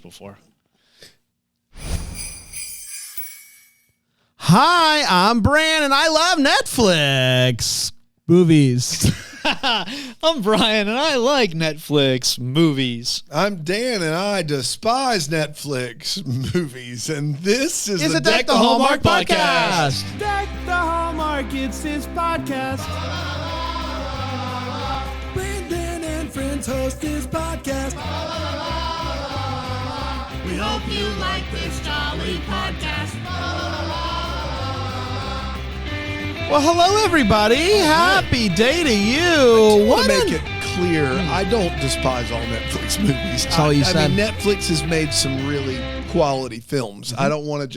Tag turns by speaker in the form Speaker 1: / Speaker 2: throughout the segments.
Speaker 1: this before.
Speaker 2: Hi, I'm Bran, and I love Netflix movies.
Speaker 1: I'm Brian, and I like Netflix movies.
Speaker 3: I'm Dan, and I despise Netflix movies. And this is
Speaker 2: the Deck the Hallmark podcast.
Speaker 4: Deck the Hallmark, it's his podcast. Brandon and friends host his podcast. We hope you like this jolly podcast.
Speaker 2: Well, hello, everybody. Happy day to you.
Speaker 3: I want
Speaker 2: What
Speaker 3: to make
Speaker 2: an-
Speaker 3: it clear, I don't despise all Netflix movies.
Speaker 2: That's all you
Speaker 3: I
Speaker 2: said.
Speaker 3: mean, Netflix has made some really quality films. I don't want to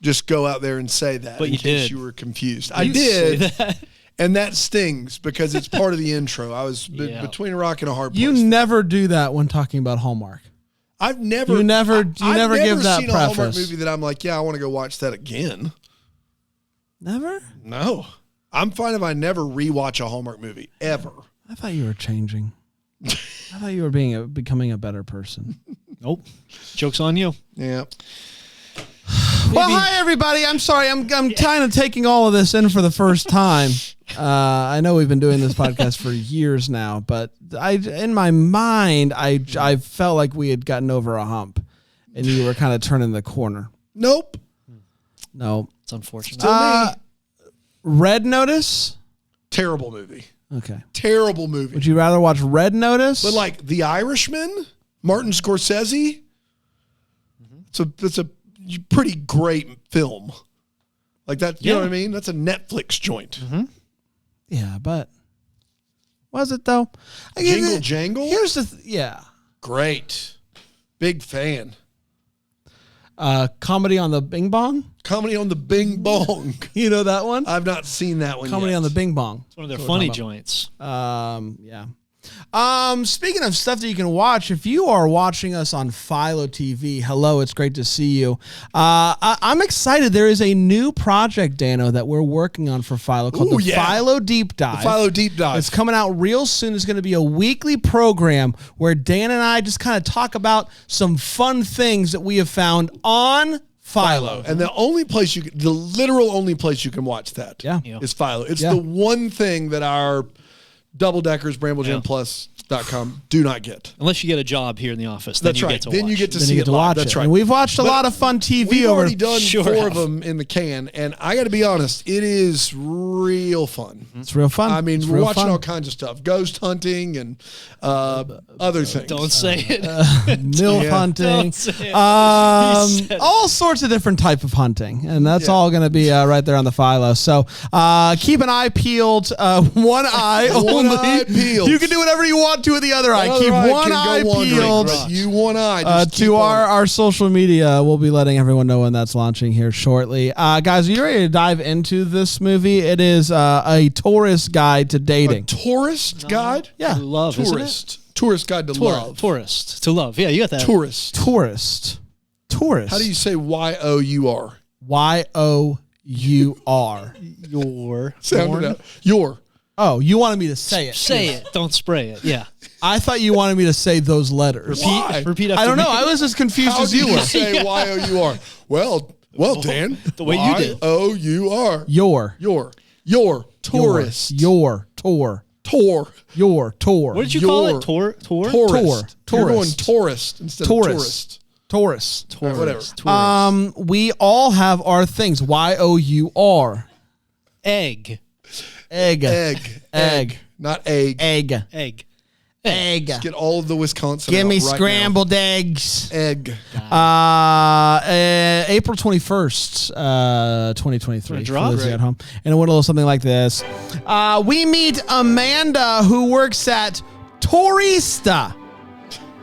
Speaker 3: just go out there and say that
Speaker 1: But
Speaker 3: in
Speaker 1: you
Speaker 3: case
Speaker 1: did.
Speaker 3: you were confused. I
Speaker 1: You
Speaker 3: did.
Speaker 1: say that.
Speaker 3: And that stings because it's part of the intro. I was
Speaker 1: Yeah.
Speaker 3: between a rock and a hard place.
Speaker 2: You never do that when talking about Hallmark.
Speaker 3: I've never
Speaker 2: You never
Speaker 3: I've
Speaker 2: give that
Speaker 3: seen a Hallmark
Speaker 2: preface.
Speaker 3: movie that I'm like, yeah, I want to go watch that again.
Speaker 2: Never?
Speaker 3: No. I'm fine if I never rewatch a Hallmark movie ever.
Speaker 2: I thought you were changing. I thought you were becoming a better person.
Speaker 1: Nope. Joke's on you.
Speaker 3: Yeah.
Speaker 2: Well, hi, everybody. I'm sorry. I'm kind of taking all of this in for the first time. I know we've been doing this podcast for years now, but in my mind, I felt like we had gotten over a hump, and you were kind of turning the corner.
Speaker 3: Nope.
Speaker 2: No.
Speaker 1: It's unfortunate.
Speaker 3: Still me.
Speaker 2: Red Notice?
Speaker 3: Terrible movie.
Speaker 2: Okay.
Speaker 3: Terrible movie.
Speaker 2: Would you rather watch Red Notice?
Speaker 3: But like The Irishman, Martin Scorsese, it's a pretty great film. Like that, you know what I mean? That's a Netflix joint.
Speaker 2: Yeah, but was it though?
Speaker 3: Jingle Jangle?
Speaker 2: Here's the yeah.
Speaker 3: Great. Big fan.
Speaker 2: Comedy on the Bing Bong.
Speaker 3: Comedy on the Bing Bong.
Speaker 2: You know that one?
Speaker 3: I've not seen that one
Speaker 2: Comedy
Speaker 3: yet.
Speaker 2: on the Bing Bong.
Speaker 1: It's one of their funny joints.
Speaker 2: Yeah. Speaking of stuff that you can watch, if you are watching us on Philo TV, hello, it's great to see you. I'm excited. There is a new project, Dano, that we're working on for Philo called the Philo Deep Dive.
Speaker 3: The Philo Deep Dive.
Speaker 2: It's coming out real soon. It's going to be a weekly program where Dan and I just kind of talk about some fun things that we have found on Philo.
Speaker 3: And the literal only place you can watch that is Philo. It's the one thing that our double-deckers, BrambleJamPlus.com do not get.
Speaker 1: Unless you get a job here in the office.
Speaker 3: That's
Speaker 1: then you
Speaker 3: right.
Speaker 1: Get to
Speaker 3: Then
Speaker 1: watch
Speaker 3: you get to
Speaker 2: Then
Speaker 3: see
Speaker 2: you get
Speaker 3: it
Speaker 2: to
Speaker 3: live.
Speaker 2: watch
Speaker 3: That's
Speaker 2: it.
Speaker 3: right.
Speaker 2: And we've watched a lot of fun TV
Speaker 3: We've
Speaker 2: over.
Speaker 3: already done
Speaker 1: Sure
Speaker 3: 4
Speaker 1: have.
Speaker 3: of them in the can, and I got to be honest, it is real fun.
Speaker 2: It's real fun.
Speaker 3: I mean,
Speaker 2: It's
Speaker 3: we're
Speaker 2: real
Speaker 3: watching
Speaker 2: fun.
Speaker 3: all kinds of stuff, ghost hunting and other things.
Speaker 1: Don't say it.
Speaker 2: MILF hunting,
Speaker 1: Don't say it. He said it.
Speaker 2: all sorts of different type of hunting, and that's all going to be right there on the Philo. So keep an eye peeled, one eye
Speaker 3: One
Speaker 2: only.
Speaker 3: eye peeled.
Speaker 2: You can do whatever you want to with the other eye.
Speaker 3: Other
Speaker 2: Keep
Speaker 3: eye
Speaker 2: one
Speaker 3: can
Speaker 2: eye
Speaker 3: go wandering,
Speaker 2: peeled.
Speaker 3: but you one eye. Just keep
Speaker 2: To
Speaker 3: on it.
Speaker 2: our social media, we'll be letting everyone know when that's launching here shortly. Guys, are you ready to dive into this movie? It is a tourist guide to dating.
Speaker 3: Tourist guide?
Speaker 2: Yeah.
Speaker 1: Love, isn't it?
Speaker 3: Tourist guide to love.
Speaker 1: Tourist. To love. Yeah, you got that.
Speaker 3: Tourist.
Speaker 2: Tourist.
Speaker 3: How do you say Y-O-U-R?
Speaker 2: Y-O-U-R.
Speaker 1: Your.
Speaker 3: Sound it out. Your.
Speaker 2: Oh, you wanted me to say it.
Speaker 1: Say it. Don't spray it. Yeah.
Speaker 2: I thought you wanted me to say those letters.
Speaker 3: Why?
Speaker 1: Repeat after
Speaker 2: I don't know.
Speaker 1: me.
Speaker 2: I was as confused
Speaker 3: How
Speaker 2: as
Speaker 3: do
Speaker 2: you
Speaker 3: you
Speaker 2: were.
Speaker 3: say Y-O-U-R? Well, Dan.
Speaker 1: The way you did.
Speaker 3: Y-O-U-R.
Speaker 2: Your
Speaker 3: Tourist.
Speaker 2: Your tour.
Speaker 3: Tour.
Speaker 2: Your tour.
Speaker 1: What did you call
Speaker 3: Your
Speaker 1: it? Tour?
Speaker 3: Tourist. You're going
Speaker 2: Tourist.
Speaker 3: tourist instead
Speaker 2: Tourist.
Speaker 3: of
Speaker 2: Tourist.
Speaker 3: tourist. Whatever.
Speaker 1: Tourist.
Speaker 2: We all have our things. Y-O-U-R.
Speaker 1: Egg.
Speaker 2: Egg.
Speaker 3: Egg. Not egg.
Speaker 2: Egg.
Speaker 1: Egg.
Speaker 2: Egg.
Speaker 3: Get all of the Wisconsin
Speaker 2: Give me
Speaker 3: out right
Speaker 2: scrambled eggs.
Speaker 3: now. Egg.
Speaker 2: April 21st, 2023.
Speaker 1: Gonna drop?
Speaker 2: For those of you
Speaker 1: Great.
Speaker 2: at home. And it went a little something like this. We meet Amanda, who works at Tourista.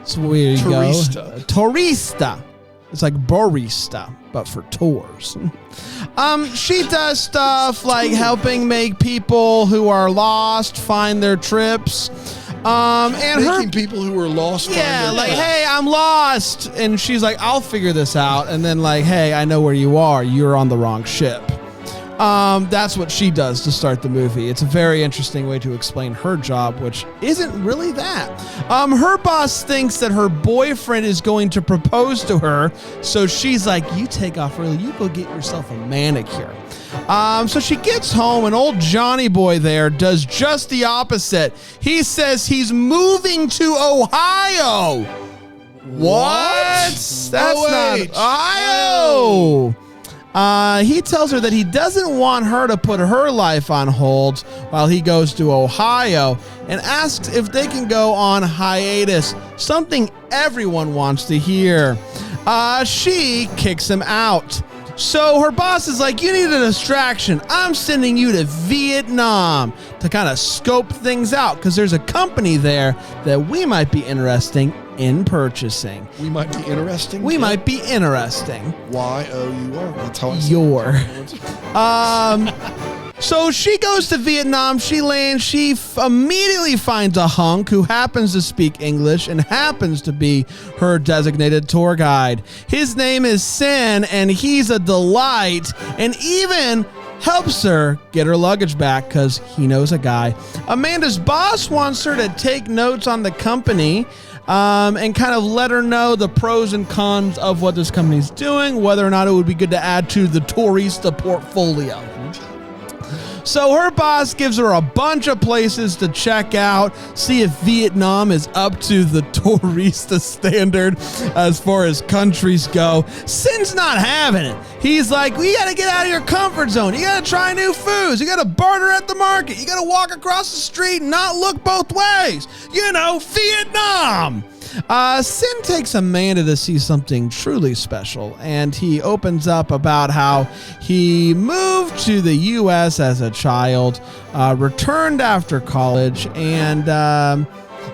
Speaker 2: So where you
Speaker 3: Tourista.
Speaker 2: go. Tourista. It's like barista, but for tours. She does stuff like helping make people who are lost find their trips. And
Speaker 3: Making people who are lost find their
Speaker 2: like,
Speaker 3: trips.
Speaker 2: hey, I'm lost. And she's like, I'll figure this out. And then like, hey, I know where you are. You're on the wrong ship. That's what she does to start the movie. It's a very interesting way to explain her job, which isn't really that. Her boss thinks that her boyfriend is going to propose to her, so she's like, you take off early, you go get yourself a manicure. So she gets home, and old Johnny Boy there does just the opposite. He says he's moving to Ohio. What? That's not Ohio. He tells her that he doesn't want her to put her life on hold while he goes to Ohio, and asks if they can go on hiatus, something everyone wants to hear. She kicks him out. So her boss is like, you need a distraction. I'm sending you to Vietnam to kind of scope things out, because there's a company there that we might be interesting in purchasing.
Speaker 3: We might be interesting.
Speaker 2: We might be interesting.
Speaker 3: Y-O-U-R. That's how I say
Speaker 2: it. So she goes to Vietnam. She lands. She immediately finds a hunk who happens to speak English and happens to be her designated tour guide. His name is Sin, and he's a delight, and even helps her get her luggage back because he knows a guy. Amanda's boss wants her to take notes on the company, and kind of let her know the pros and cons of what this company's doing, whether or not it would be good to add to the Tourista portfolio. So her boss gives her a bunch of places to check out, see if Vietnam is up to the Tourista standard as far as countries go. Sin's not having it. He's like, well, you got to get out of your comfort zone. You got to try new foods. You got to barter at the market. You got to walk across the street and not look both ways. You know, Vietnam. Sin takes Amanda to see something truly special, and he opens up about how he moved to the U.S. as a child, returned after college, and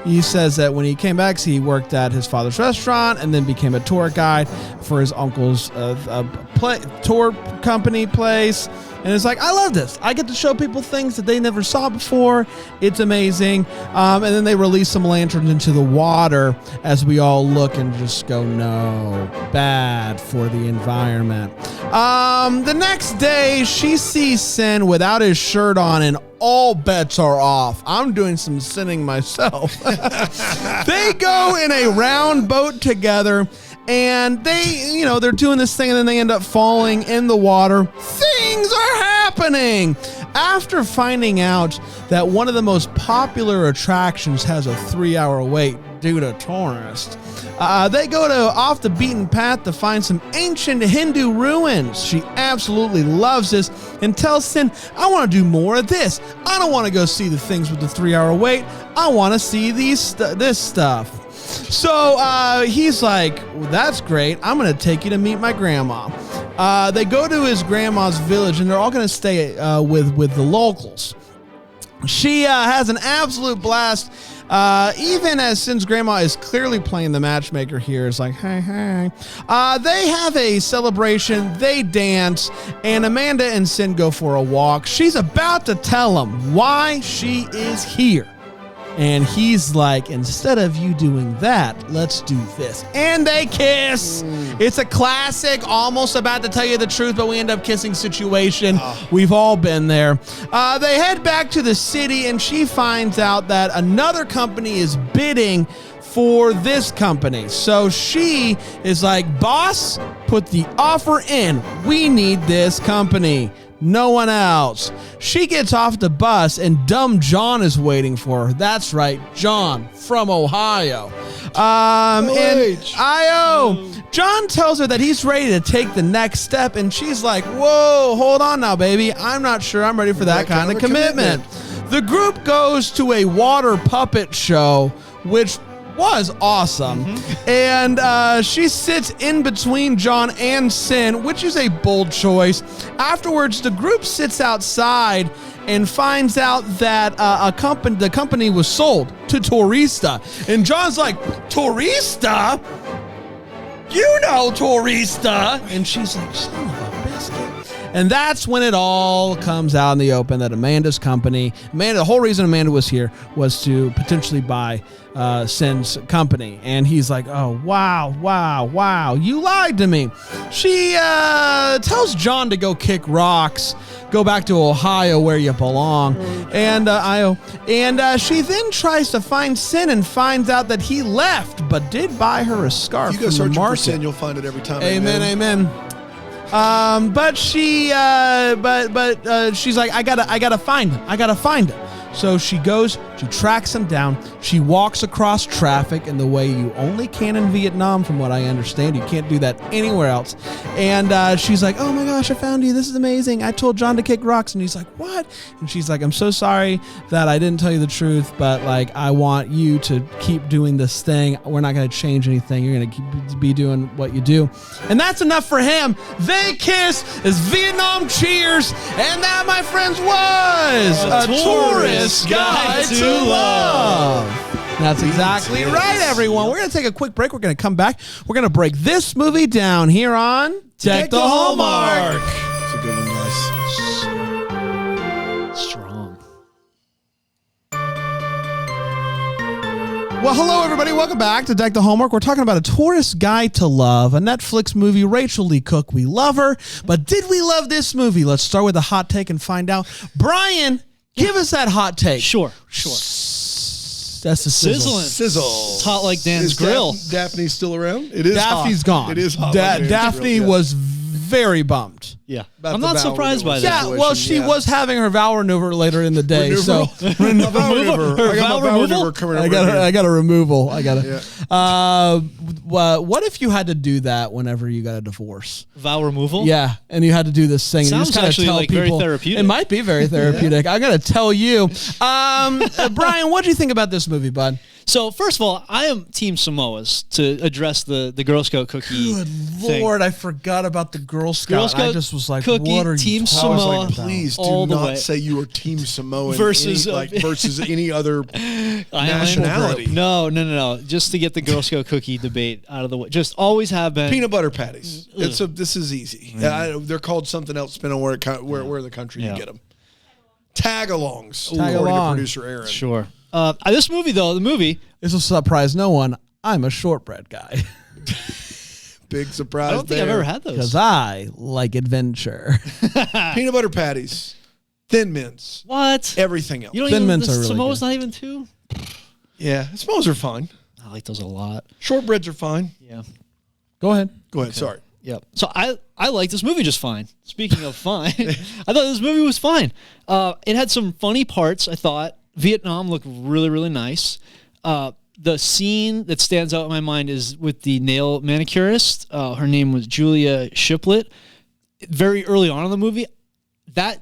Speaker 2: he says that when he came back, he worked at his father's restaurant and then became a tour guide for his uncle's tour company place. And it's like, I love this. I get to show people things that they never saw before. It's amazing. And then they release some lanterns into the water as we all look and just go, no, bad for the environment. The next day, she sees Sin without his shirt on, and all bets are off. I'm doing some sinning myself. They go in a round boat together, and they're doing this thing, and then they end up falling in the water. Things are happening. After finding out that one of the most popular attractions has a 3-hour wait due to tourists, they go to off the beaten path to find some ancient Hindu ruins. She absolutely loves this and tells Sin, I want to do more of this. I don't want to go see the things with the 3-hour wait. I want to see this stuff. So he's like, well, that's great. I'm going to take you to meet my grandma. They go to his grandma's village, and they're all going to stay with the locals. She has an absolute blast. Even as Sin's grandma is clearly playing the matchmaker here. It's like, hey. They have a celebration. They dance, and Amanda and Sin go for a walk. She's about to tell him why she is here. And he's like, instead of you doing that, let's do this. And they kiss. It's a classic, almost about to tell you the truth, but we end up kissing situation. We've all been there. They head back to the city, and she finds out that another company is bidding for this company. So she is like, boss, put the offer in. We need this company. No one else. She gets off the bus, and dumb John is waiting for her. That's right, John from Ohio. John tells her that he's ready to take the next step, and she's like, whoa, hold on now, baby. I'm not sure I'm ready for that kind of commitment. The group goes to a water puppet show, which was awesome. And she sits in between John and Sin, which is a bold choice. Afterwards, the group sits outside and finds out that the company was sold to Tourista. And John's like, Tourista? You know Tourista. And she's like, son of a biscuit. And that's when it all comes out in the open that Amanda's company, the whole reason Amanda was here was to potentially buy Sin's company. And he's like, oh, wow, you lied to me. She tells John to go kick rocks, Go back to Ohio where you belong. And she then tries to find Sin and finds out that he left, but did buy her a scarf
Speaker 3: If you go
Speaker 2: from the
Speaker 3: searching for
Speaker 2: market.
Speaker 3: sin, you'll find it every time.
Speaker 2: Amen. But she's like, I gotta find him. So she goes, she tracks him down. She walks across traffic in the way you only can in Vietnam, from what I understand. You can't do that anywhere else. And she's like, oh my gosh, I found you. This is amazing. I told John to kick rocks. And he's like, what? And she's like, I'm so sorry that I didn't tell you the truth, but like, I want you to keep doing this thing. We're not going to change anything. You're going to be doing what you do. And that's enough for him. They kiss as Vietnam cheers. And that, my friends, was a tourist guide to love. That's exactly right, everyone. We're going to take a quick break. We're going to come back. We're going to break this movie down here on Deck the Hallmark.
Speaker 3: It's a good one, guys.
Speaker 1: Strong.
Speaker 2: Well, hello, everybody. Welcome back to Deck the Hallmark. We're talking about A Tourist Guide to Love, a Netflix movie. Rachel Lee Cook, we love her. But did we love this movie? Let's start with a hot take and find out. Brian, give us that hot take.
Speaker 1: Sure.
Speaker 2: That's the sizzle.
Speaker 3: Sizzle.
Speaker 1: It's hot like Dan's
Speaker 3: Is
Speaker 1: grill.
Speaker 3: Daphne still around? It is
Speaker 2: Daphne's
Speaker 3: hot.
Speaker 2: gone.
Speaker 3: It is hot. like Dan's
Speaker 2: Daphne
Speaker 3: grill, yeah.
Speaker 2: was very bummed.
Speaker 1: Yeah.
Speaker 3: About
Speaker 1: I'm
Speaker 3: the
Speaker 1: not
Speaker 3: bowel
Speaker 1: surprised by
Speaker 3: renewal.
Speaker 1: that.
Speaker 2: Yeah,
Speaker 3: situation,
Speaker 2: well, she
Speaker 3: yeah.
Speaker 2: was having her vowel renewal later in the day,
Speaker 3: Renewal?
Speaker 2: so
Speaker 3: A vowel remover.
Speaker 1: Her
Speaker 3: I got
Speaker 1: vowel
Speaker 3: my vowel
Speaker 1: removal?
Speaker 3: remover coming
Speaker 2: I
Speaker 3: over
Speaker 2: got
Speaker 3: here.
Speaker 2: I got a removal. I got
Speaker 3: Yeah.
Speaker 2: what if you had to do that whenever you got a divorce?
Speaker 1: Vow removal?
Speaker 2: Yeah, and you had to do this thing. And you
Speaker 1: Sounds
Speaker 2: just kind of
Speaker 1: actually,
Speaker 2: tell
Speaker 1: like, very
Speaker 2: people.
Speaker 1: therapeutic.
Speaker 2: It might be very therapeutic. I'm gonna tell you, Brian. What do you think about this movie, bud?
Speaker 1: So, first of all, I am Team Samoas to address the Girl Scout cookie
Speaker 2: Good
Speaker 1: thing.
Speaker 2: Lord, I forgot about the Girl Scout.
Speaker 1: Girl Scout
Speaker 2: I just was like,
Speaker 1: cookie,
Speaker 2: what are
Speaker 1: Team
Speaker 2: you
Speaker 1: Samoa.
Speaker 2: talking
Speaker 3: I was like,
Speaker 2: about?
Speaker 3: please do
Speaker 1: All the
Speaker 3: not
Speaker 1: way.
Speaker 3: say you were Team Samoan
Speaker 1: Versus,
Speaker 3: versus any other
Speaker 1: Island
Speaker 3: nationality.
Speaker 1: group. No. Just to get the Girl Scout cookie debate out of the way. Just always have been.
Speaker 3: Peanut butter patties. This is easy. They're called something else depending on where the country you get them. Tag-alongs, according
Speaker 2: Tag-along.
Speaker 3: to producer Aaron.
Speaker 1: Sure. This movie, though,
Speaker 2: This will surprise no one. I'm a shortbread guy
Speaker 3: Big surprise.
Speaker 1: I don't think I've ever had
Speaker 2: because
Speaker 1: those.
Speaker 2: I like adventure.
Speaker 3: Peanut butter patties, Thin Mints,
Speaker 1: What?
Speaker 3: everything else.
Speaker 1: You don't
Speaker 2: Thin
Speaker 1: even,
Speaker 2: Mints
Speaker 1: the
Speaker 2: are really
Speaker 1: Samoa's
Speaker 2: good.
Speaker 1: not even two?
Speaker 3: Yeah, Samoas are fine.
Speaker 1: I like those a lot.
Speaker 3: Shortbreads are fine.
Speaker 1: Yeah.
Speaker 2: Go ahead.
Speaker 3: Go ahead. Sorry.
Speaker 1: Yep. So I like this movie just fine. Speaking of fine, I thought this movie was fine. It had some funny parts, I thought. Vietnam looked really, really nice. The scene that stands out in my mind is with the nail manicurist. Her name was Julia Shiplet. Very early on in the movie, that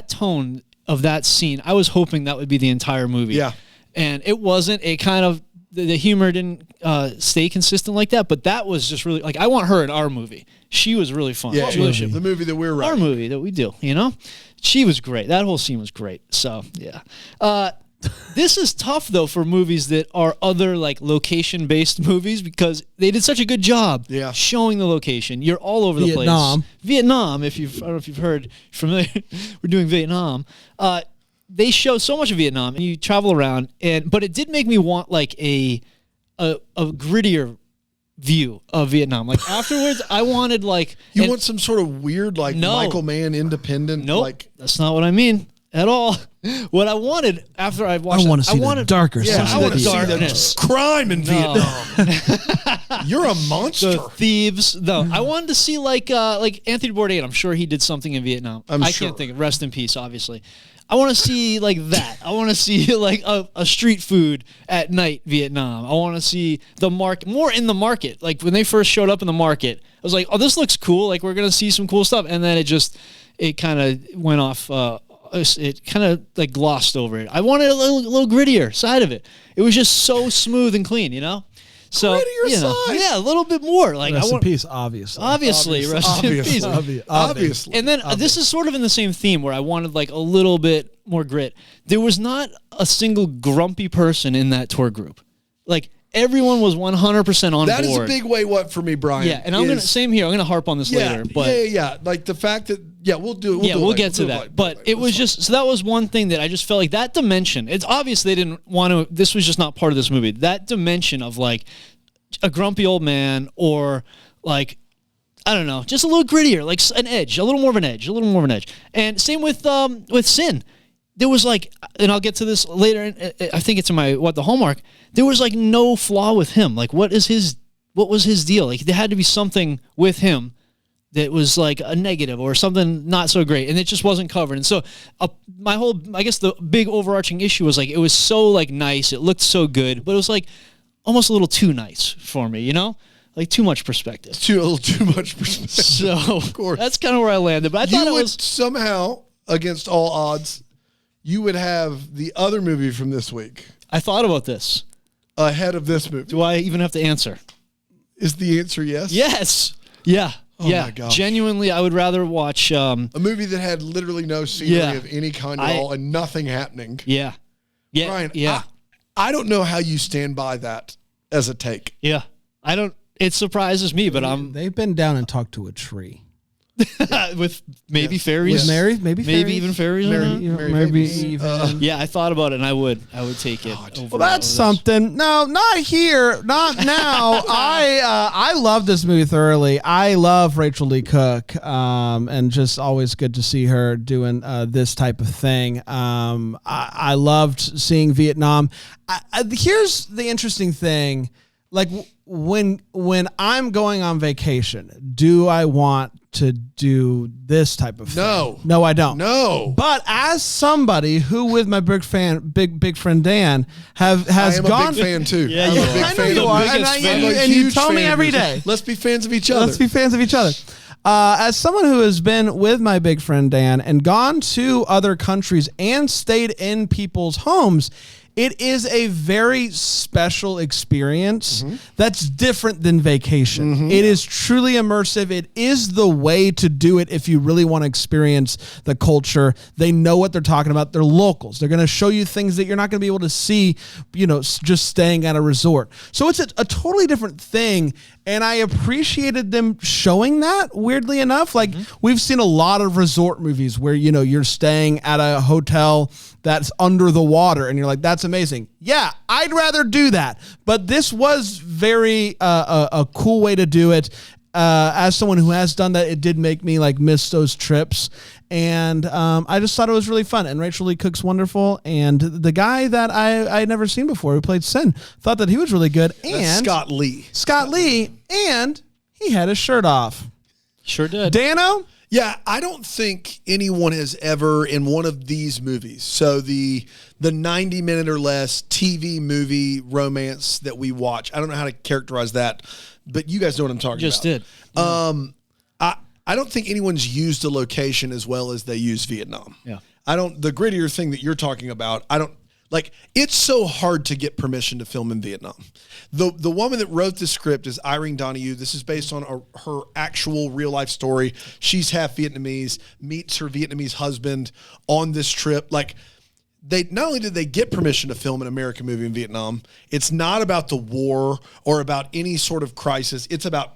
Speaker 1: tone of that scene, I was hoping that would be the entire movie.
Speaker 3: Yeah.
Speaker 1: And it wasn't. It kind of, the humor didn't stay consistent like that, but that was just really, like, I want her in our movie. She was really fun.
Speaker 3: Yeah,
Speaker 1: Julia Shiplet.
Speaker 3: the movie that we're
Speaker 1: Our
Speaker 3: writing.
Speaker 1: movie that we do, you know? She was great. That whole scene was great. So, yeah. This is tough, though, for movies that are other, like, location-based movies because they did such a good job showing the location. You're all over the place. Vietnam, I don't know if you've heard, familiar, we're doing Vietnam. They show so much of Vietnam, and you travel around, but it did make me want, like, a grittier view of Vietnam. Like, afterwards, I wanted, like...
Speaker 3: You want some sort of weird, like, Michael Mann independent,
Speaker 1: Nope,
Speaker 3: like...
Speaker 1: that's not what I mean at all. What I wanted after I watched
Speaker 2: I want to see the darker
Speaker 3: Yeah,
Speaker 2: side
Speaker 3: I
Speaker 2: of
Speaker 3: want to see
Speaker 1: darkness.
Speaker 3: the crime in Vietnam. You're a monster.
Speaker 1: The thieves, though. I wanted to see like Anthony Bourdain. I'm sure he did something in Vietnam. I
Speaker 3: sure.
Speaker 1: can't think of. Rest in peace, obviously. I want to see like that. I want to see like a street food at night Vietnam. I want to see the more in the market. Like when they first showed up in the market, I was like, oh, this looks cool. Like we're gonna see some cool stuff. And then it kind of went off. It kind of like glossed over it. I wanted a little grittier side of it. It was just so smooth and clean, you know. So
Speaker 3: Grittier side?
Speaker 1: yeah, a little bit more. Like
Speaker 2: Rest
Speaker 1: I
Speaker 2: in
Speaker 1: want,
Speaker 2: peace, obviously.
Speaker 1: obviously, rest in peace.
Speaker 3: Obviously.
Speaker 1: And then this is sort of in the same theme where I wanted like a little bit more grit. There was not a single grumpy person in that tour group. Like everyone was 100% on board.
Speaker 3: That is a big way what for me, Brian.
Speaker 1: Yeah, and I'm gonna same here. I'm gonna harp on this later. But
Speaker 3: yeah. Like the fact that we'll do.
Speaker 1: we'll get to that. But it was just so that was one thing that I just felt like that dimension. It's obvious they didn't want to. This was just not part of this movie. That dimension of like a grumpy old man or like I don't know, just a little grittier, like an edge, a little more of an edge. And same with Sin. There was like, and I'll get to this later. I think it's in my the hallmark. There was like no flaw with him. Like, what was his deal? Like, there had to be something with him that was like a negative or something not so great, and it just wasn't covered. And so I guess the big overarching issue was like, it was so like nice, it looked so good, but it was like almost a little too nice for me, like too much perspective.
Speaker 3: A little too much perspective.
Speaker 1: So
Speaker 3: of course,
Speaker 1: that's kind of where I landed. But I thought it was
Speaker 3: somehow, against all odds, you would have the other movie from this week.
Speaker 1: I thought about this
Speaker 3: ahead of this movie.
Speaker 1: Do I even have to answer?
Speaker 3: Is the answer yes?
Speaker 1: Yes. Yeah.
Speaker 3: Oh my gosh.
Speaker 1: Genuinely, I would rather watch
Speaker 3: a movie that had literally no scenery of any kind at all and nothing happening.
Speaker 1: Yeah. Yeah.
Speaker 3: Ryan,
Speaker 1: yeah.
Speaker 3: I don't know how you stand by that as a take.
Speaker 1: Yeah. I don't. It surprises me, but
Speaker 2: They've been down and talked to a tree.
Speaker 1: with maybe fairies,
Speaker 2: maybe
Speaker 1: even fairies.
Speaker 2: Maybe even.
Speaker 1: Yeah, I thought about it, and I would take it.
Speaker 2: Well, that's something. No, not here, not now. I love this movie thoroughly. I love Rachel Lee Cook, and just always good to see her doing this type of thing. I loved seeing Vietnam. Here's the interesting thing. Like when I'm going on vacation, do I want to do this type of thing? No, I don't.
Speaker 3: No.
Speaker 2: But as somebody who, with my big friend Dan, has gone.
Speaker 3: I'm a big fan too.
Speaker 1: Yeah,
Speaker 3: I'm a big
Speaker 2: I know
Speaker 3: fan
Speaker 2: you
Speaker 3: of
Speaker 2: are,
Speaker 3: this.
Speaker 2: and you tell me every day.
Speaker 3: Let's be fans of each other.
Speaker 2: Let's be fans of each other. As someone who has been with my big friend Dan and gone to other countries and stayed in people's homes, it is a very special experience that's different than vacation. It is truly immersive. It is the way to do it if you really want to experience the culture. They know what they're talking about. They're locals. They're going to show you things that you're not going to be able to see, just staying at a resort. So it's a totally different thing. And I appreciated them showing that, weirdly enough. Like, we've seen a lot of resort movies where, you're staying at a hotel that's under the water and you're like, that's amazing. Yeah, I'd rather do that. But this was very a cool way to do it. As someone who has done that, it did make me like miss those trips. And I just thought it was really fun. And Rachel Lee Cook's wonderful. And the guy that I had never seen before who played Sin, thought that he was really good. And
Speaker 3: that's Scott Lee.
Speaker 2: And he had his shirt off.
Speaker 1: Sure did.
Speaker 2: Dano?
Speaker 3: Yeah, I don't think anyone has ever in one of these movies. So the 90-minute or less TV movie romance that we watch. I don't know how to characterize that, but you guys know what I'm talking
Speaker 1: Just
Speaker 3: about.
Speaker 1: did.
Speaker 3: I don't think anyone's used a location as well as they use Vietnam.
Speaker 1: Yeah.
Speaker 3: The grittier thing that you're talking about, it's so hard to get permission to film in Vietnam. The woman that wrote the script is Irene Donahue. This is based on her actual real life story. She's half Vietnamese, meets her Vietnamese husband on this trip. Not only did they get permission to film an American movie in Vietnam, it's not about the war or about any sort of crisis. It's about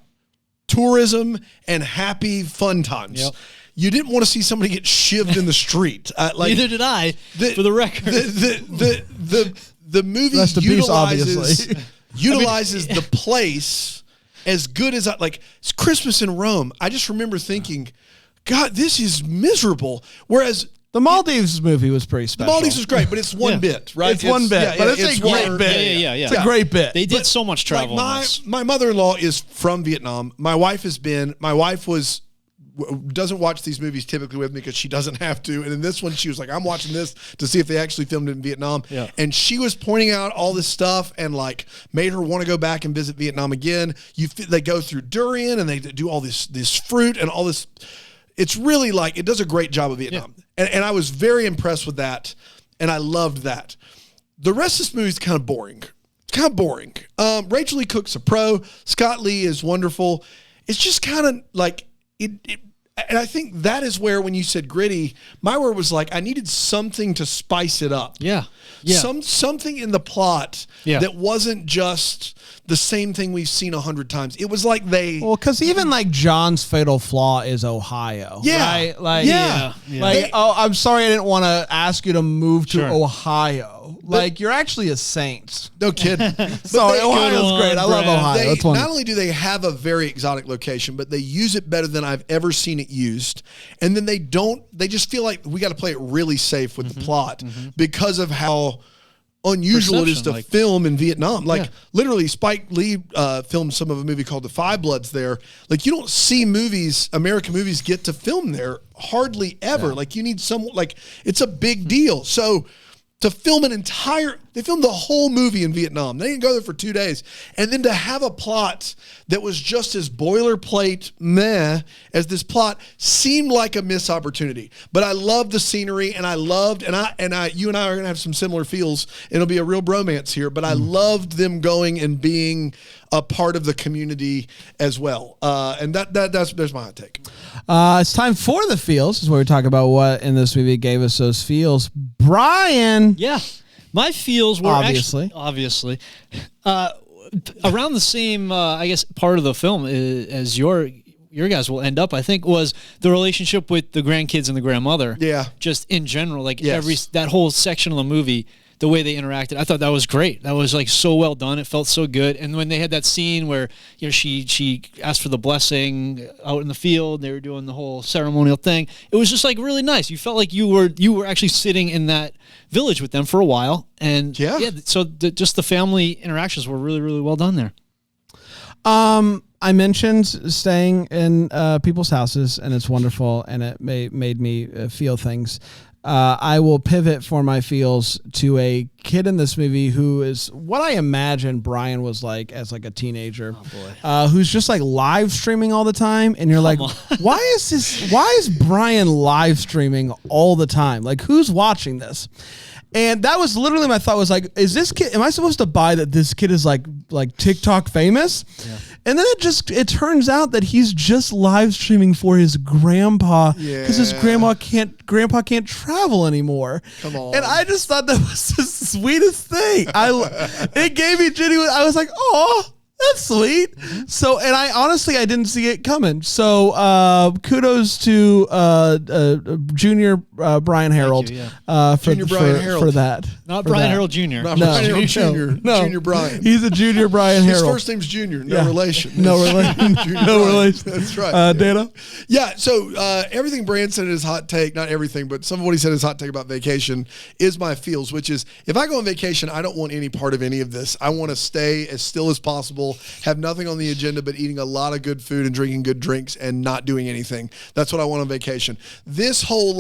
Speaker 3: tourism and happy fun times.
Speaker 1: Yep.
Speaker 3: You didn't want to see somebody get shivved in the street.
Speaker 1: Neither did I, for the record.
Speaker 3: The movie
Speaker 2: Rest in peace, obviously.
Speaker 3: utilizes the place as good as it's Christmas in Rome. I just remember thinking, God, this is miserable. Whereas
Speaker 2: the Maldives movie was pretty special.
Speaker 3: The Maldives was great, but it's one bit, right?
Speaker 2: It's one bit, but it's a great bit.
Speaker 1: Yeah.
Speaker 2: It's a great bit.
Speaker 1: They did so much travel.
Speaker 3: My mother-in-law is from Vietnam. My wife doesn't watch these movies typically with me because she doesn't have to. And in this one, she was like, I'm watching this to see if they actually filmed it in Vietnam.
Speaker 1: Yeah.
Speaker 3: And she was pointing out all this stuff and made her want to go back and visit Vietnam again. They go through durian and they do all this fruit and all this. It's really it does a great job of Vietnam. Yeah. And I was very impressed with that. And I loved that. The rest of this movie is kind of boring. It's kind of boring. Rachel Lee Cook's a pro. Scott Lee is wonderful. It's just kind of and I think that is where, when you said gritty, my word was I needed something to spice it up.
Speaker 1: Yeah.
Speaker 3: Something in the plot that wasn't just the same thing we've seen 100 times. It was
Speaker 2: because even John's fatal flaw is Ohio.
Speaker 3: Yeah.
Speaker 2: Right? Oh, I'm sorry, I didn't want to ask you to move to Ohio. Ohio. Like, you're actually a saint.
Speaker 3: No kidding.
Speaker 2: Sorry, Ohio's great. I love Ohio.
Speaker 3: They,
Speaker 2: That's wonderful.
Speaker 3: not only do they have a very exotic location, but they use it better than I've ever seen it used. And then they just feel like we got to play it really safe with the plot because of how unusual it is to film in Vietnam. Like literally Spike Lee filmed some of a movie called The Five Bloods there. Like you don't see American movies get to film there hardly ever. Like you need it's a big deal. So to film they filmed the whole movie in Vietnam. They didn't go there for 2 days. And then to have a plot that was just as boilerplate meh as this plot seemed like a missed opportunity. But I loved the scenery and you and I are going to have some similar feels. It'll be a real bromance here, but I loved them going and being a part of the community as well. And there's my hot take.
Speaker 2: It's time for the feels. This is where we talk about what in this movie gave us those feels. Brian.
Speaker 1: Yeah. My feels were
Speaker 2: obviously
Speaker 1: around the same, I guess, part of the film as your guys will end up, I think, was the relationship with the grandkids and the grandmother.
Speaker 3: Yeah.
Speaker 1: Just in general, like that whole section of the movie, the way they interacted, I thought that was great. That was like so well done. It felt so good. And when they had that scene where she asked for the blessing out in the field, they were doing the whole ceremonial thing. It was just like really nice. You felt like you were actually sitting in that village with them for a while. And so just the family interactions were really, really well done there.
Speaker 2: I mentioned staying in people's houses, and it's wonderful, and it made me feel things. I will pivot for my feels to a kid in this movie who is what I imagine Brian was like as like a teenager, who's just like live streaming all the time. And you're like, why is Brian live streaming all the time? Like, who's watching this? And that was literally my thought was like, am I supposed to buy that this kid is like TikTok famous? Yeah. And then it turns out that he's just live streaming for his grandpa because his grandpa can't travel anymore.
Speaker 3: Come on.
Speaker 2: And I just thought that was the sweetest thing. It gave me genuine, I was like, oh, that's sweet. So, and I didn't see it coming. So, kudos to Junior Brian Harold for that.
Speaker 1: Not Brian Harold Jr.
Speaker 3: Not Brian Harold Jr.
Speaker 2: No.
Speaker 3: Junior Brian.
Speaker 2: He's a Junior Brian Harold.
Speaker 3: His first name's Junior. No relation.
Speaker 2: No relation. No relation.
Speaker 3: That's right.
Speaker 2: Dana?
Speaker 3: Yeah. So everything Brand said in his hot take, not everything, but some of what he said in his hot take about vacation is my feels, which is if I go on vacation, I don't want any part of any of this. I want to stay as still as possible, have nothing on the agenda but eating a lot of good food and drinking good drinks and not doing anything. That's what I want on vacation. This whole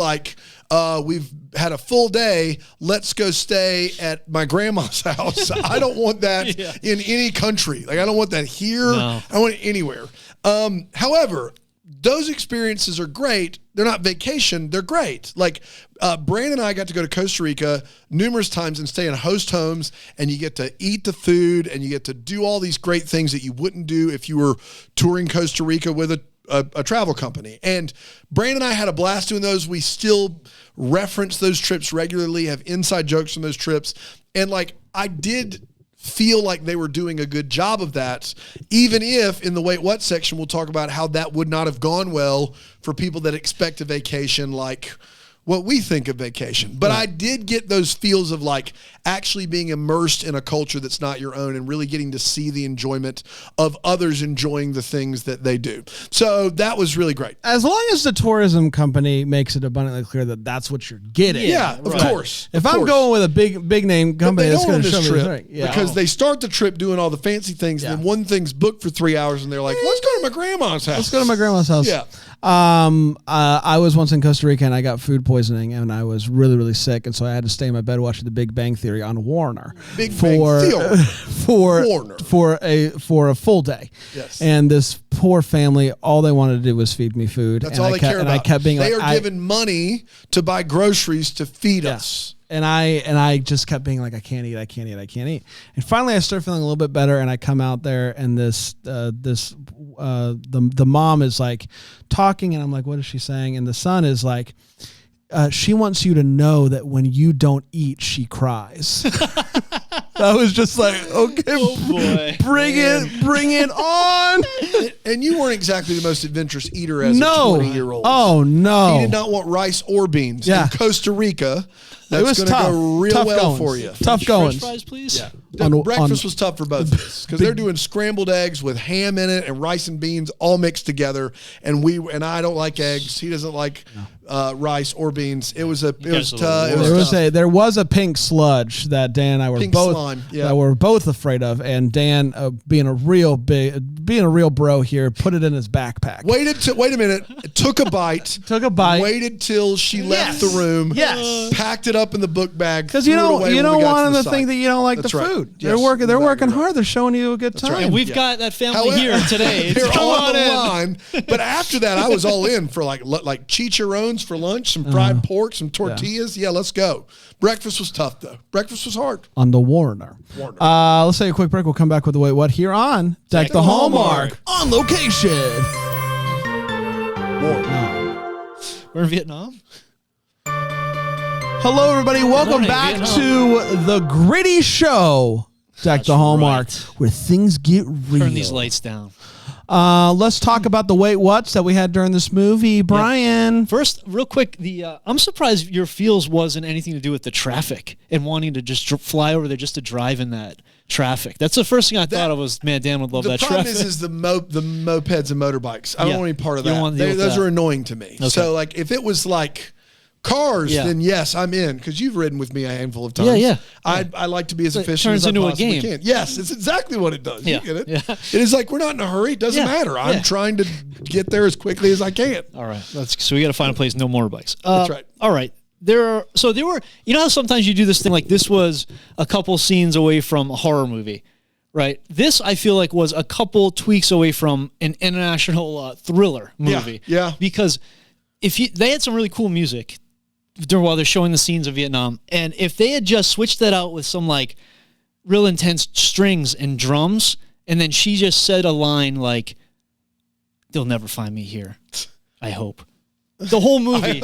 Speaker 3: we've had a full day, let's go stay at my grandma's house. I don't want that in any country. Like I don't want that here. No. I don't want it anywhere. However, those experiences are great. They're not vacation. They're great. Like Brandon and I got to go to Costa Rica numerous times and stay in host homes, and you get to eat the food and you get to do all these great things that you wouldn't do if you were touring Costa Rica with a travel company. And Brandon and I had a blast doing those. We still reference those trips regularly, have inside jokes from those trips. And I did feel like they were doing a good job of that, even if in the Wait What section, we'll talk about how that would not have gone well for people that expect a vacation like what we think of vacation. But I did get those feels of actually being immersed in a culture that's not your own and really getting to see the enjoyment of others enjoying the things that they do. So that was really great.
Speaker 2: As long as the tourism company makes it abundantly clear that that's what you're getting.
Speaker 3: Yeah, of course.
Speaker 2: If I'm going with a big name company that's going to show me
Speaker 3: trip, because they start the trip doing all the fancy things, and then one thing's booked for 3 hours and they're like, let's go to my grandma's house.
Speaker 2: Let's go to my grandma's house.
Speaker 3: Yeah.
Speaker 2: I was once in Costa Rica and I got food poisoning and I was really, really sick, and so I had to stay in my bed watching The Big Bang Theory on Warner for a full day.
Speaker 3: Yes.
Speaker 2: And this poor family, all they wanted to do was feed me food.
Speaker 3: That's all they care about.
Speaker 2: And I kept being
Speaker 3: they are given money to buy groceries to feed us.
Speaker 2: And I just kept being like, I can't eat. And finally I started feeling a little bit better, and I come out there and the mom is talking, and I'm like, what is she saying? And the son is like, she wants you to know that when you don't eat, she cries. I was just like, okay, bring it on.
Speaker 3: And you weren't exactly the most adventurous eater as a 20-year-old.
Speaker 2: Oh, no.
Speaker 3: He did not want rice or beans. In Costa Rica, That's
Speaker 2: was
Speaker 3: going to
Speaker 2: tough.
Speaker 3: go real
Speaker 2: Tough
Speaker 3: well
Speaker 2: goings.
Speaker 3: for you.
Speaker 2: Tough going.
Speaker 1: French fries, please.
Speaker 3: Breakfast was tough for both of us because they're doing scrambled eggs with ham in it and rice and beans all mixed together. And I don't like eggs. He doesn't like rice or beans. There was
Speaker 2: a pink sludge that Dan and I were
Speaker 3: Pink
Speaker 2: both
Speaker 3: slime, yeah.
Speaker 2: that we're both afraid of, and Dan, being a real bro here, put it in his backpack.
Speaker 3: Wait a minute. Took a bite. Waited till she left the room.
Speaker 2: Yes.
Speaker 3: Packed it up in the book bag.
Speaker 2: Because you don't want them to think that you don't like
Speaker 3: That's
Speaker 2: the
Speaker 3: right.
Speaker 2: food.
Speaker 3: Yes,
Speaker 2: they're working
Speaker 3: exactly
Speaker 2: hard. They're showing you a good time.
Speaker 3: right.
Speaker 1: And we've got that family here today.
Speaker 3: They're
Speaker 1: Come
Speaker 3: on the
Speaker 1: in.
Speaker 3: line. But after that, I was all in for like chicharrones for lunch, some fried pork, some tortillas. Yeah, let's go. Breakfast was tough though. Breakfast was hard.
Speaker 2: On the Warner. Let's take a quick break. We'll come back with the Wait What here on Deck the Hallmark on location.
Speaker 1: We're in Vietnam.
Speaker 2: Hello, everybody. Welcome
Speaker 1: Morning,
Speaker 2: back
Speaker 1: Vietnam.
Speaker 2: to the Gritty Show, Deck the Hallmark, where things get real.
Speaker 1: Turn these lights down.
Speaker 2: Let's talk about the Wait What's that we had during this movie. Brian.
Speaker 1: First, real quick, I'm surprised your feels wasn't anything to do with the traffic and wanting to just fly over there just to drive in that traffic. That's the first thing I thought of was, man, Dan would love that traffic.
Speaker 3: The problem is the mopeds and motorbikes. I don't want any part of
Speaker 1: You don't
Speaker 3: that.
Speaker 1: want to deal with
Speaker 3: Those
Speaker 1: that.
Speaker 3: are annoying to me.
Speaker 1: Okay.
Speaker 3: So like if it was like cars, then yes, I'm in because you've ridden with me a handful of times.
Speaker 1: Yeah.
Speaker 3: I like to be as efficient
Speaker 1: turns
Speaker 3: as I
Speaker 1: into a
Speaker 3: possibly
Speaker 1: game.
Speaker 3: can. Yes, it's exactly what it does.
Speaker 1: Yeah.
Speaker 3: You get it.
Speaker 1: Yeah.
Speaker 3: It is like we're not in a hurry. It doesn't
Speaker 1: Yeah.
Speaker 3: matter. I'm
Speaker 1: Yeah.
Speaker 3: trying to get there as quickly as I can.
Speaker 1: All right. So we got to find a place, no motorbikes.
Speaker 3: That's right.
Speaker 1: All right. There were, you know how sometimes you do this thing, like this was a couple scenes away from a horror movie, right? This, I feel like, was a couple tweaks away from an international thriller movie.
Speaker 3: Yeah.
Speaker 1: Because they had some really cool music while they're showing the scenes of Vietnam. And if they had just switched that out with some like real intense strings and drums, and then she just said a line like, "They'll never find me here. I hope." The whole movie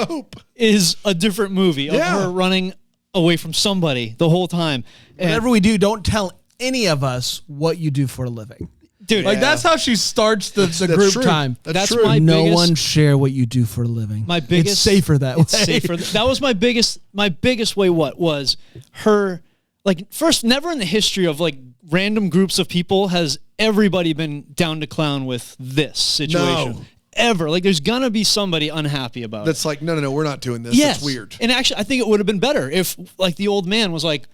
Speaker 1: is a different movie of her running away from somebody the whole time. And
Speaker 2: Whatever we do, don't tell any of us what you do for a living.
Speaker 1: dude,
Speaker 2: Like that's how she starts the group
Speaker 3: true.
Speaker 2: time.
Speaker 3: That's
Speaker 1: true.
Speaker 3: true.
Speaker 2: No
Speaker 1: biggest-
Speaker 2: one share what you do for a living.
Speaker 1: My biggest,
Speaker 2: it's safer that way.
Speaker 1: It's safer. That was my biggest way. What was her like? First, never in the history of like random groups of people has everybody been down to clown with this situation.
Speaker 3: No.
Speaker 1: Ever. Like there's gonna be somebody unhappy about it.
Speaker 3: That's like no, we're not doing this.
Speaker 1: Yes.
Speaker 3: That's weird.
Speaker 1: And actually, I think it would have been better if like the old man was like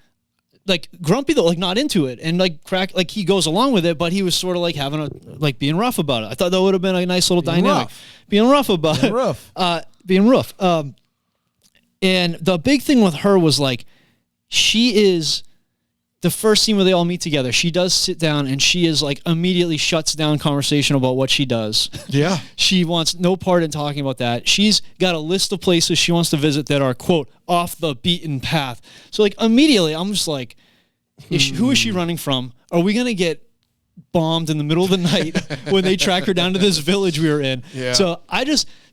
Speaker 1: grumpy though, like not into it, and like he goes along with it, but he was sort of like being rough about it. I thought that would have been a nice little dynamic. Being rough about it. Being rough. And the big thing with her was like she is the first scene where they all meet together. She does sit down and she is like immediately shuts down conversation about what she does.
Speaker 3: Yeah.
Speaker 1: She wants no part in talking about that. She's got a list of places she wants to visit that are, quote, off the beaten path. So, like, immediately, I'm just like, who is she running from? Are we going to get bombed in the middle of the night when they track her down to this village we were in?
Speaker 3: Yeah.
Speaker 1: So,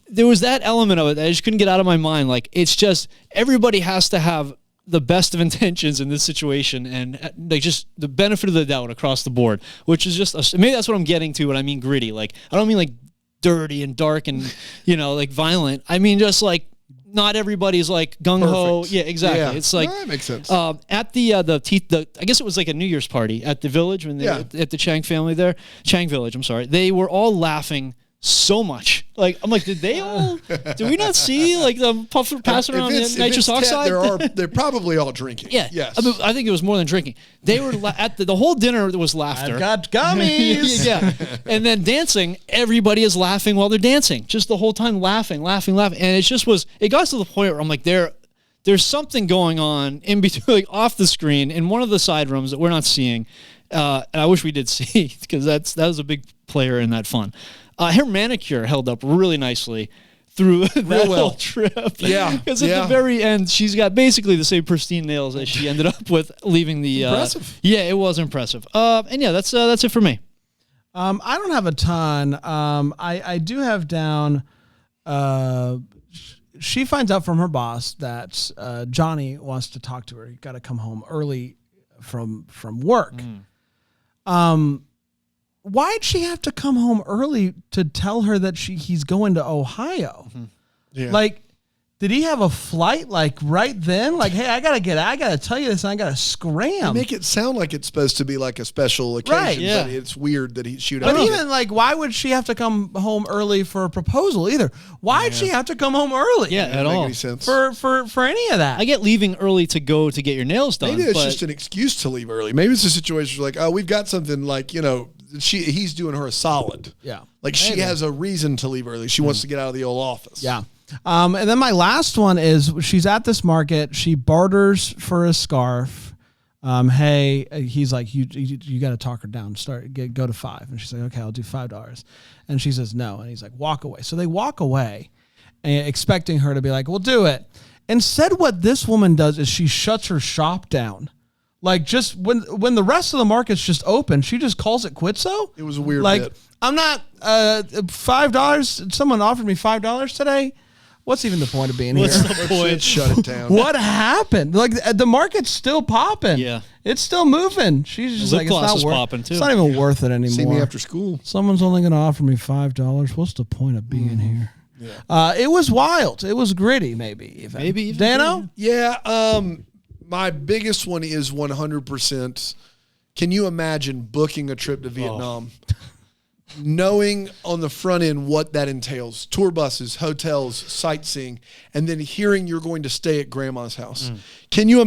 Speaker 1: there was that element of it that I just couldn't get out of my mind. Like, it's just, everybody has to have the best of intentions in this situation and like just the benefit of the doubt across the board, which is just maybe that's what I'm getting to when I mean gritty. Like I don't mean like dirty and dark and like violent. I mean just like not everybody's like gung ho.
Speaker 3: Perfect.
Speaker 1: Yeah, exactly.
Speaker 3: Yeah.
Speaker 1: It's like
Speaker 3: that makes sense.
Speaker 1: at the I guess it was like a New Year's party at the village when they at the Chang family there, Chang village. I'm sorry, they were all laughing so much. Like I'm like, did we not see like the puffer passing around the nitrous oxide?
Speaker 3: They're probably all drinking.
Speaker 1: Yeah.
Speaker 3: Yes.
Speaker 1: I mean, I think it was more than drinking. They were at the whole dinner was laughter.
Speaker 2: I've got gummies.
Speaker 1: Yeah. And then dancing, everybody is laughing while they're dancing. Just the whole time laughing. And it got to the point where I'm like, there's something going on in between, like off the screen in one of the side rooms that we're not seeing. And I wish we did see because that was a big player in that fun. Her manicure held up really nicely through that whole trip.
Speaker 3: Yeah.
Speaker 1: Because at the very end, she's got basically the same pristine nails as she ended up with leaving the...
Speaker 3: Impressive.
Speaker 1: Yeah, it was impressive. And yeah, that's it for me.
Speaker 2: I don't have a ton. I do have down... she finds out from her boss that Johnny wants to talk to her. You got to come home early from work. Why'd she have to come home early to tell her that he's going to Ohio?
Speaker 3: Yeah.
Speaker 2: Like, Did he have a flight like right then? Like, hey, I gotta tell you this, and I gotta scram.
Speaker 3: Make it sound like it's supposed to be like a special occasion,
Speaker 2: Right,
Speaker 1: yeah.
Speaker 3: but it's weird that he shoot.
Speaker 2: But
Speaker 3: out.
Speaker 2: even like, why would she have to come home early for a proposal either? Why'd she have to come home early?
Speaker 1: Yeah,
Speaker 3: Doesn't
Speaker 1: at
Speaker 3: make
Speaker 1: all.
Speaker 3: any sense.
Speaker 2: For any of that.
Speaker 1: I get leaving early to go to get your nails done.
Speaker 3: Maybe it's
Speaker 1: but
Speaker 3: just an excuse to leave early. Maybe it's a situation where like, oh, we've got something like, he's doing her a solid.
Speaker 2: Yeah.
Speaker 3: Like she has a reason to leave early. She wants to get out of the old office.
Speaker 2: Yeah. And then my last one is she's at this market. She barters for a scarf. Hey, he's like, you got to talk her down. Go to $5. And she's like, okay, I'll do $5. And she says no. And he's like, walk away. So they walk away, expecting her to be like, we'll do it. Instead, what this woman does is she shuts her shop down. Like just when the rest of the market's just open, she just calls it quits. So
Speaker 3: It was a weird
Speaker 2: like,
Speaker 3: bit.
Speaker 2: I'm not $5. Someone offered me $5 today. What's even the point of being
Speaker 1: What's
Speaker 2: here?
Speaker 1: the point?
Speaker 3: Shut it down.
Speaker 2: What happened? Like the market's still popping.
Speaker 1: Yeah.
Speaker 2: It's still moving. She's just
Speaker 1: Lip
Speaker 2: like, it's
Speaker 1: gloss
Speaker 2: not
Speaker 1: is
Speaker 2: worth.
Speaker 1: popping, too.
Speaker 2: It's not even worth it anymore.
Speaker 3: See me after school.
Speaker 2: Someone's only going to offer me $5. What's the point of being here? Yeah. It was wild. It was gritty. Maybe even. Dano.
Speaker 3: Yeah. My biggest one is 100%. Can you imagine booking a trip to Vietnam? Knowing on the front end what that entails, tour buses, hotels, sightseeing, and then hearing you're going to stay at grandma's house. Can you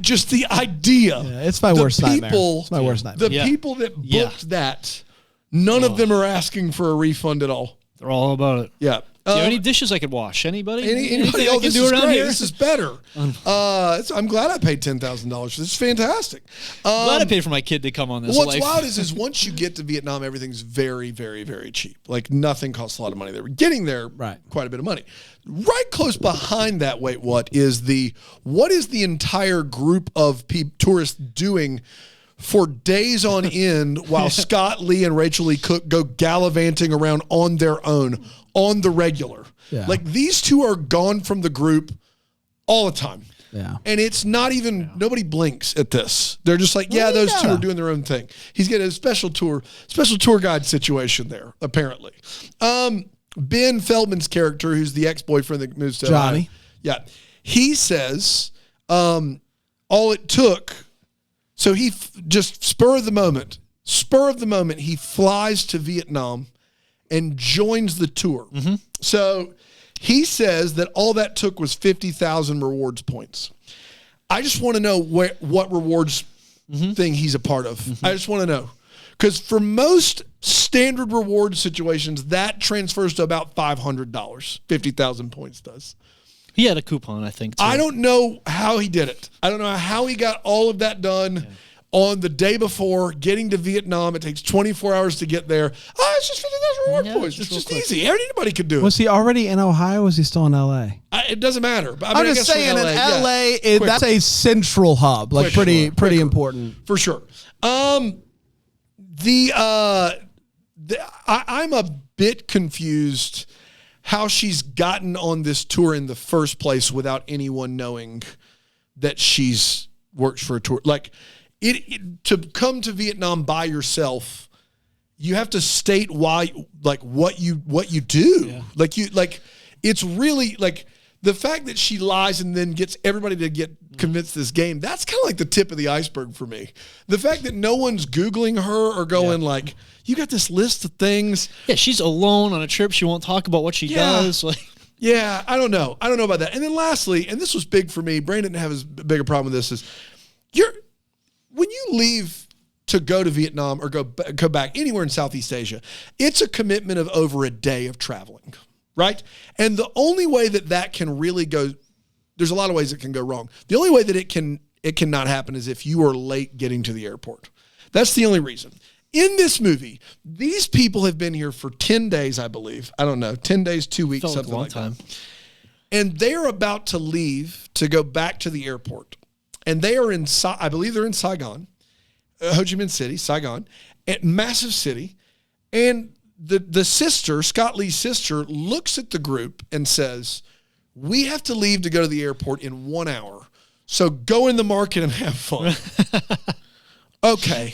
Speaker 3: just the idea?
Speaker 2: Yeah, it's my worst nightmare. It's my worst nightmare.
Speaker 3: The people that booked that, none of them are asking for a refund at all.
Speaker 1: They're all about it.
Speaker 3: Yeah.
Speaker 1: Do you have any dishes I could wash? Anybody?
Speaker 3: Anybody?
Speaker 1: Anything I
Speaker 3: Oh,
Speaker 1: can
Speaker 3: this
Speaker 1: do
Speaker 3: is
Speaker 1: around
Speaker 3: great.
Speaker 1: here?
Speaker 3: This is better. I'm glad I paid $10,000. This is fantastic.
Speaker 1: Glad I paid for my kid to come on this.
Speaker 3: What's
Speaker 1: life.
Speaker 3: wild is once you get to Vietnam, everything's very, very, very cheap. Like nothing costs a lot of money there. Getting there, quite a bit of money. Right close behind that, what is the entire group of tourists doing for days on end while Scott Lee and Rachel Lee Cook go gallivanting around on their own on the regular?
Speaker 2: Yeah.
Speaker 3: Like these two are gone from the group all the time.
Speaker 2: Yeah.
Speaker 3: And it's not even, nobody blinks at this. They're just like, those two are doing their own thing. He's getting a special tour guide situation there, apparently. Ben Feldman's character, who's the ex-boyfriend that moves to
Speaker 2: Johnny.
Speaker 3: Ohio, yeah. He says, all it took, so he just spur of the moment, he flies to Vietnam and joins the tour.
Speaker 1: Mm-hmm.
Speaker 3: So he says that all that took was 50,000 rewards points. I just want to know what rewards thing he's a part of. I just want to know. Because for most standard reward situations, that transfers to about $500. 50,000 points does.
Speaker 1: He had a coupon, I think, too.
Speaker 3: I don't know how he did it. I don't know how he got all of that done on the day before getting to Vietnam. It takes 24 hours to get there. It's just 50,000 reward points. It's just easy. Anybody could do it.
Speaker 2: Was he already in Ohio? Or was he still in L.A.?
Speaker 3: It doesn't matter. But
Speaker 2: I'm just saying, in LA, that's a central hub, like pretty important
Speaker 3: for sure. I'm a bit confused how she's gotten on this tour in the first place without anyone knowing that she's works for a tour. Like to come to Vietnam by yourself, you have to state why, like what you do. Yeah. It's really like the fact that she lies and then gets everybody to get convinced this game. That's kind of like the tip of the iceberg for me. The fact that no one's Googling her or going like, you got this list of things.
Speaker 1: Yeah, she's alone on a trip. She won't talk about what she does.
Speaker 3: Yeah, I don't know. I don't know about that. And then lastly, and this was big for me, Brandon didn't have as big a problem with this, is when you leave to go to Vietnam or go back anywhere in Southeast Asia, it's a commitment of over a day of traveling, right? And the only way that can really go, there's a lot of ways it can go wrong. The only way that it cannot happen is if you are late getting to the airport. That's the only reason. In this movie, these people have been here for 10 days, I believe. I don't know, 10 days, 2 weeks,
Speaker 1: Felt
Speaker 3: something
Speaker 1: like a long time.
Speaker 3: that. And they're about to leave to go back to the airport. And they are I believe they're in Saigon, Ho Chi Minh City, Saigon, a massive city. And the sister, Scott Lee's sister, looks at the group and says, we have to leave to go to the airport in 1 hour. So go in the market and have fun. Okay,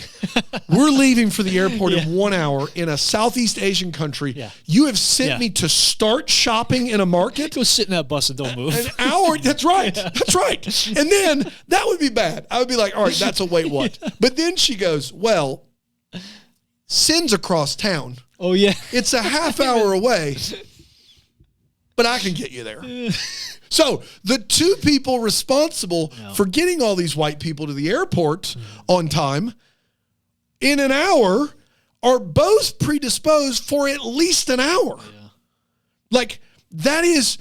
Speaker 3: we're leaving for the airport in 1 hour in a Southeast Asian country.
Speaker 1: Yeah.
Speaker 3: You have sent
Speaker 1: Yeah.
Speaker 3: me to start shopping in a market.
Speaker 1: Go sit in that bus and don't move.
Speaker 3: An hour. That's right. That's right. And then that would be bad. I would be like, all right, that's a wait what. But then she goes, well, Sin's across town.
Speaker 1: Oh yeah.
Speaker 3: It's a half hour away, but I can get you there. So the two people responsible for getting all these white people to the airport on time in an hour are both predisposed for at least an hour. Yeah. Like that is,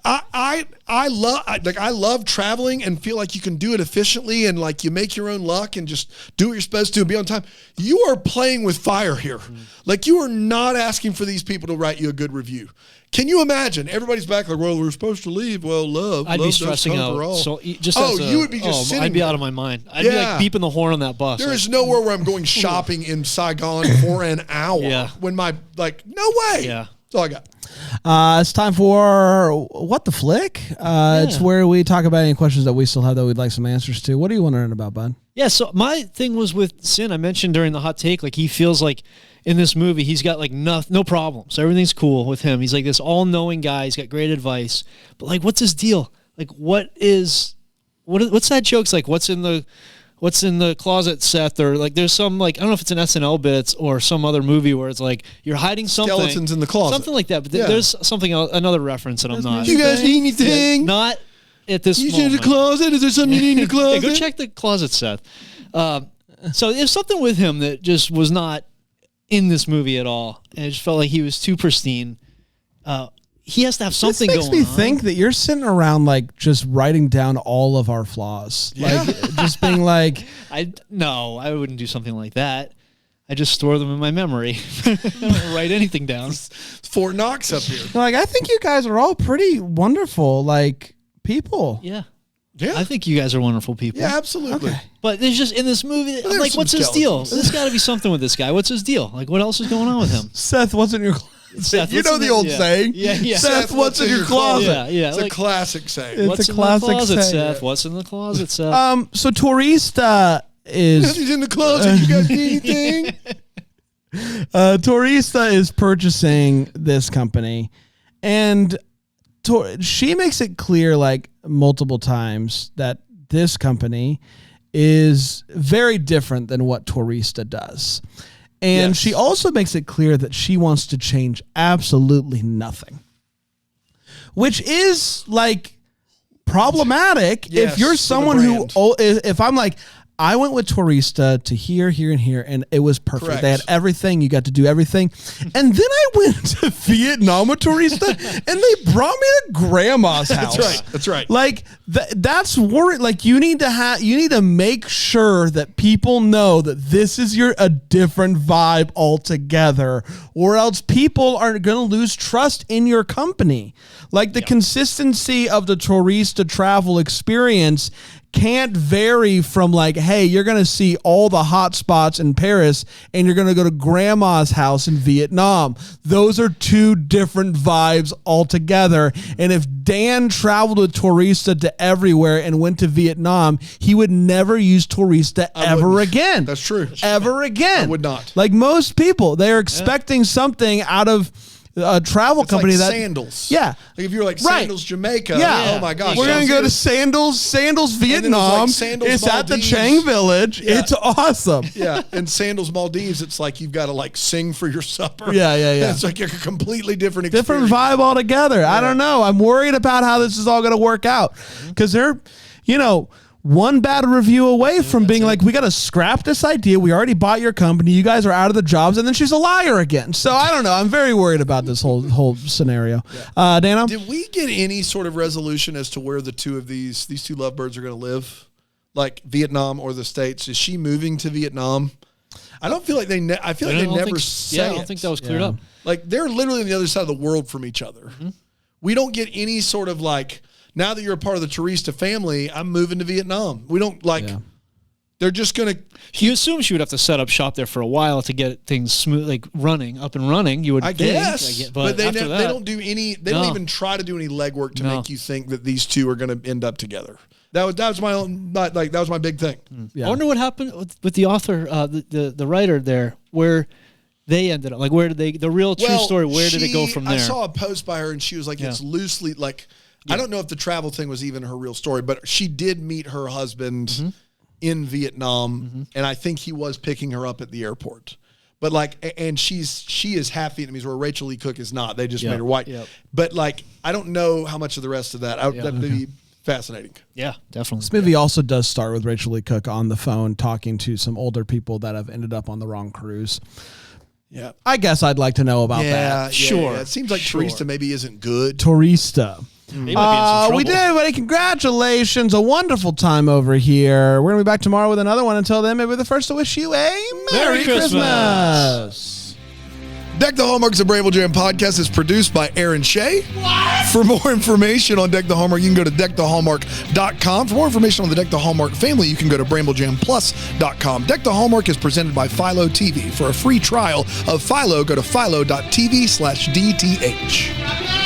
Speaker 3: I love traveling and feel like you can do it efficiently and like you make your own luck and just do what you're supposed to and be on time. You are playing with fire here. Like you are not asking for these people to write you a good review. Can you imagine? Everybody's back like, well, we're supposed to leave. Well,
Speaker 1: I'd
Speaker 3: love
Speaker 1: be stressing out.
Speaker 3: all.
Speaker 1: So just
Speaker 3: you would be just sitting
Speaker 1: I'd be
Speaker 3: there.
Speaker 1: out of my mind. I'd be like beeping the horn on that bus.
Speaker 3: There
Speaker 1: like,
Speaker 3: is nowhere where I'm going shopping in Saigon for an hour.
Speaker 1: Yeah.
Speaker 3: When no way.
Speaker 1: Yeah.
Speaker 3: That's all I got.
Speaker 2: It's time for What the Flick. It's where we talk about any questions that we still have that we'd like some answers to. What do you want to learn about, bud?
Speaker 1: Yeah, so my thing was with Sin. I mentioned during the hot take, like he feels like in this movie he's got like no problems. Everything's cool with him. He's like this all-knowing guy. He's got great advice. But like, what's his deal? Like, what's that joke? It's like, what's in the closet, Seth? Or like, there's some like, I don't know if it's an SNL bit or some other movie where it's like you're hiding something.
Speaker 3: Skeletons in the closet.
Speaker 1: Something like that. But there's something else, another reference that I'm not.
Speaker 3: You guys need anything?
Speaker 1: Not at this
Speaker 3: You
Speaker 1: moment.
Speaker 3: in the closet? Is there something you need in the closet?
Speaker 1: Yeah, go check the closet, Seth. So there's something with him that just was not in this movie at all. And it just felt like he was too pristine. He has to have something
Speaker 2: this
Speaker 1: going on.
Speaker 2: makes me think that you're sitting around like just writing down all of our flaws. Like just being like,
Speaker 1: I wouldn't do something like that. I just store them in my memory. I don't write anything down.
Speaker 3: Fort Knox up here.
Speaker 2: like, I think you guys are all pretty wonderful, like, people.
Speaker 1: Yeah.
Speaker 3: Yeah.
Speaker 1: I think you guys are wonderful people.
Speaker 3: Yeah, absolutely.
Speaker 2: Okay.
Speaker 1: But there's just in this movie, I'm
Speaker 3: there's
Speaker 1: like,
Speaker 3: some
Speaker 1: what's his deal?
Speaker 3: skeletons.
Speaker 1: There's got to be something with this guy. What's his deal? Like, what else is going on with him?
Speaker 2: Seth, what's in your
Speaker 1: Seth,
Speaker 2: You
Speaker 1: what's
Speaker 2: know
Speaker 1: in
Speaker 2: the
Speaker 1: the-
Speaker 2: old
Speaker 1: yeah.
Speaker 2: saying?
Speaker 1: Yeah.
Speaker 2: Seth, what's in your closet?
Speaker 1: Yeah, yeah.
Speaker 3: It's
Speaker 1: like,
Speaker 3: a classic saying.
Speaker 2: It's
Speaker 1: what's
Speaker 2: a
Speaker 1: in
Speaker 2: classic
Speaker 1: the closet,
Speaker 2: saying.
Speaker 1: Seth? What's in the closet, Seth?
Speaker 2: So Tourista is
Speaker 3: He's in the closet. You guys need anything?
Speaker 2: Tourista is purchasing this company, and she makes it clear like multiple times that this company is very different than what Tourista does. And
Speaker 3: Yes.
Speaker 2: she also makes it clear that she wants to change absolutely nothing, which is like problematic
Speaker 3: Yes,
Speaker 2: if you're
Speaker 3: for the
Speaker 2: someone who,
Speaker 3: brand.
Speaker 2: if I'm like, I went with Tourista to here, and here, and it was perfect.
Speaker 3: Correct.
Speaker 2: They had everything. You got to do everything. And then I went to Vietnam with Tourista, and they brought me to grandma's house.
Speaker 3: That's right. That's right.
Speaker 2: Like that's worried. Like you need to make sure that people know that this is a different vibe altogether, or else people are going to lose trust in your company. Like the consistency of the Tourista travel experience can't vary from like, hey, you're going to see all the hot spots in Paris and you're going to go to grandma's house in Vietnam. Those are two different vibes altogether. And if Dan traveled with Tourista to everywhere and went to Vietnam, he would never use Tourista ever
Speaker 3: wouldn't.
Speaker 2: again.
Speaker 3: That's true.
Speaker 2: Ever again.
Speaker 3: I would not.
Speaker 2: Like most people, they're expecting something out of a travel
Speaker 3: It's
Speaker 2: company
Speaker 3: like
Speaker 2: that
Speaker 3: Sandals.
Speaker 2: Yeah.
Speaker 3: Like if you're like
Speaker 2: Right.
Speaker 3: Sandals, Jamaica.
Speaker 2: Yeah.
Speaker 3: Oh my gosh.
Speaker 2: We're gonna
Speaker 3: sounds
Speaker 2: go to
Speaker 3: good.
Speaker 2: Sandals,
Speaker 3: then it was
Speaker 2: Vietnam.
Speaker 3: like Sandals,
Speaker 2: it's at the
Speaker 3: Maldives.
Speaker 2: Chang Village.
Speaker 3: Yeah.
Speaker 2: It's awesome.
Speaker 3: Yeah, in Sandals, Maldives, it's like you've got to like sing for your supper.
Speaker 2: Yeah.
Speaker 3: It's like a completely different experience.
Speaker 2: Different vibe altogether. I don't know. I'm worried about how this is all gonna work out because they're, one bad review away from being like, we got to scrap this idea. We already bought your company. You guys are out of the jobs. And then she's a liar again. So I don't know. I'm very worried about this whole scenario. Dano?
Speaker 3: Did we get any sort of resolution as to where the two of these two lovebirds are going to live? Like Vietnam or the States? Is she moving to Vietnam? I don't feel like I feel like they never say
Speaker 1: I don't think that was cleared up.
Speaker 3: Like they're literally on the other side of the world from each other.
Speaker 1: Mm-hmm.
Speaker 3: We don't get any sort of like, now that you're a part of the Tourista family, I'm moving to Vietnam. We don't like, they're just going to.
Speaker 1: You assume she would have to set up shop there for a while to get things smooth, like up and running. You would
Speaker 3: I
Speaker 1: think.
Speaker 3: guess, but they
Speaker 1: after
Speaker 3: don't do any. They don't even try to do any legwork to make you think that these two are going to end up together. That was my own, that was my big thing.
Speaker 2: Yeah.
Speaker 1: I wonder what happened with the author, the writer there, where they ended up. Like, where did they, the real true story, where did it go from there?
Speaker 3: I saw a post by her, and she was like, it's loosely, like, I don't know if the travel thing was even her real story, but she did meet her husband in Vietnam, and I think he was picking her up at the airport. But like, and she is half Vietnamese, where Rachel Lee Cook is not. They just made her white. Yep. But like, I don't know how much of the rest of that. That would be fascinating.
Speaker 1: Yeah, definitely.
Speaker 2: This movie also does start with Rachel Lee Cook on the phone talking to some older people that have ended up on the wrong cruise.
Speaker 3: Yeah,
Speaker 2: I guess I'd like to know about that.
Speaker 3: Sure. Yeah. It seems like Tourista maybe isn't good.
Speaker 2: Tourista.
Speaker 1: They might be in some trouble.
Speaker 2: We did, everybody. Congratulations. A wonderful time over here. We're going to be back tomorrow with another one. Until then, maybe we're the first to wish you a Merry Christmas.
Speaker 3: Deck the Hallmarks of Bramble Jam podcast is produced by Aaron Shea. What? For more information on Deck the Hallmark, you can go to deckthehallmark.com. For more information on the Deck the Hallmark family, you can go to bramblejamplus.com. Deck the Hallmark is presented by Philo TV. For a free trial of Philo, go to philo.tv/DTH.